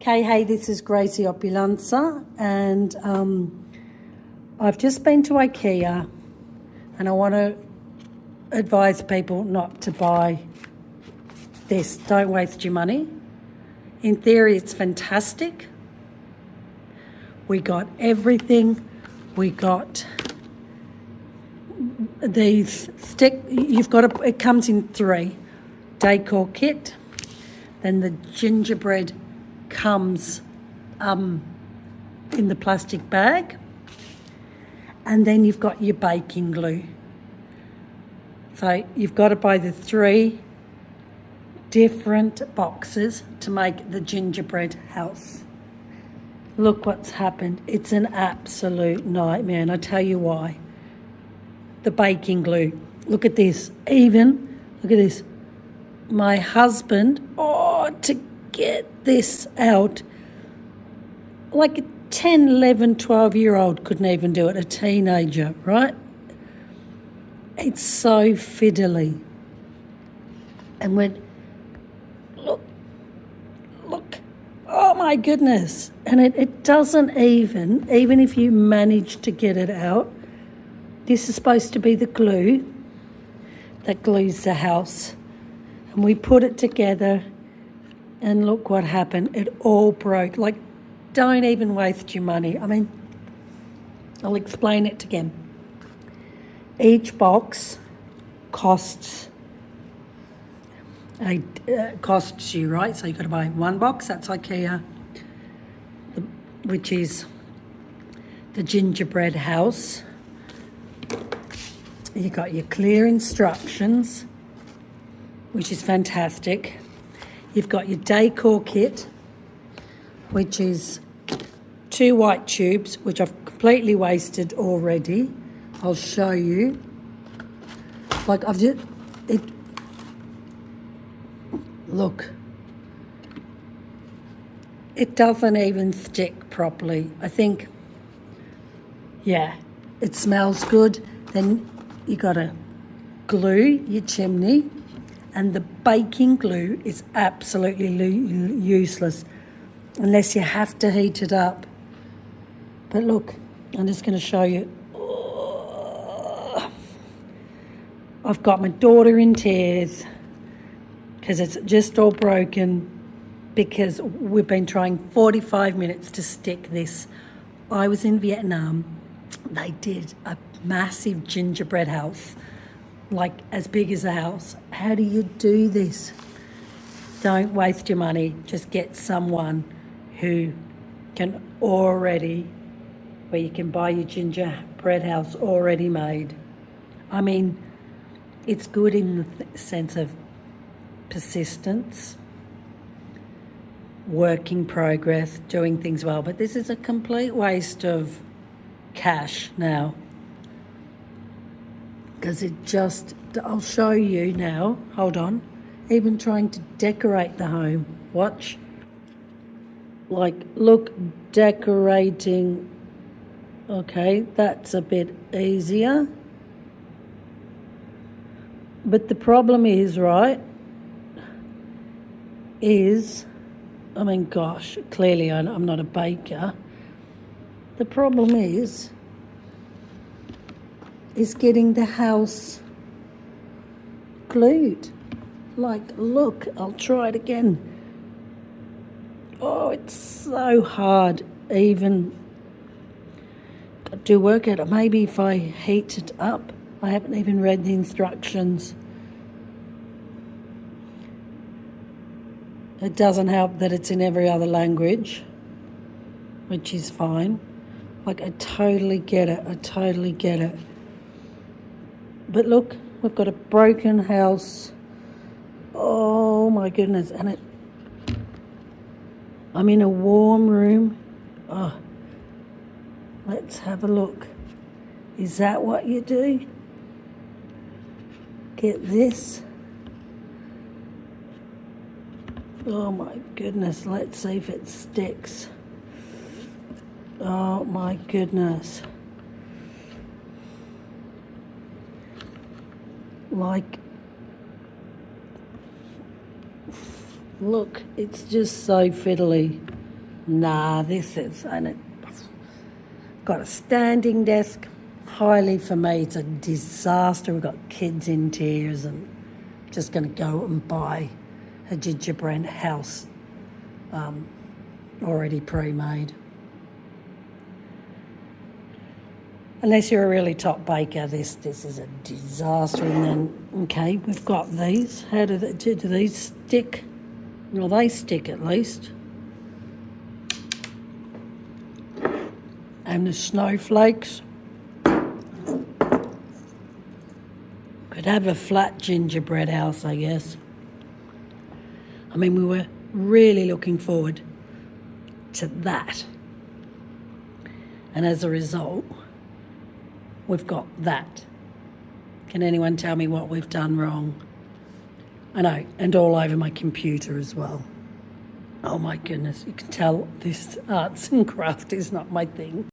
Hey, this is Gracie Opulenza, and I've just been to IKEA, and I want to advise people not to buy this. Don't waste your money. In theory, it's fantastic. We got everything. We got these it comes in 3. Decor kit, then the gingerbread comes in the plastic bag, and then you've got your baking glue. So you've got to buy the 3 different boxes to make the gingerbread house. Look what's happened. It's an absolute nightmare, and I tell you why. The baking glue. Look at this. Look at this. My husband, to get this out, like a 10, 11, 12-year-old couldn't even do it, a teenager, right? It's so fiddly. And look, oh my goodness. And it doesn't even if you manage to get it out, this is supposed to be the glue that glues the house. And we put it together, and look what happened. It all broke. Like, don't even waste your money. I mean, I'll explain it again. Each box costs you, right? So you've got to buy 1 box. That's IKEA, which is the gingerbread house. You got your clear instructions, which is fantastic. You've got your decor kit, which is 2 white tubes, which I've completely wasted already. I'll show you. Like look. It doesn't even stick properly. I think, yeah, it smells good. Then you got to glue your chimney, and the baking glue is absolutely useless unless you have to heat it up. But look, I'm just going to show you. I've got my daughter in tears because it's just all broken, because we've been trying 45 minutes to stick this. I was in Vietnam. They did a massive gingerbread house, like as big as a house. How do you do this? Don't waste your money. Just get someone who can where you can buy your gingerbread house already made. I mean, it's good in the sense of persistence, work in progress, doing things well, but this is a complete waste of cash now. Because I'll show you now, hold on, even trying to decorate the home. Watch. Like, look, decorating. Okay, that's a bit easier. But the problem is, right, I mean, gosh, clearly I'm not a baker. The problem is getting the house glued. Like, look, I'll try it again. Oh, it's so hard. Even to work at it. Maybe if I heat it up. I haven't even read the instructions. It doesn't help that it's in every other language, which is fine. Like, I totally get it. But look, we've got a broken house. Oh my goodness. And I'm in a warm room. Oh, let's have a look. Is that what you do? Get this. Oh my goodness, let's see if it sticks. Oh my goodness. Like, look, it's just so fiddly. Nah, this is, and it got a standing desk. Highly for me, it's a disaster. We've got kids in tears, and just going to go and buy a gingerbread house already pre-made. Unless you're a really top baker, this is a disaster. And then, okay, we've got these. How do these stick? Well, they stick at least. And the snowflakes. Could have a flat gingerbread house, I guess. I mean, we were really looking forward to that. And as a result, we've got that. Can anyone tell me what we've done wrong? I know, and all over my computer as well. Oh my goodness, you can tell this arts and craft is not my thing.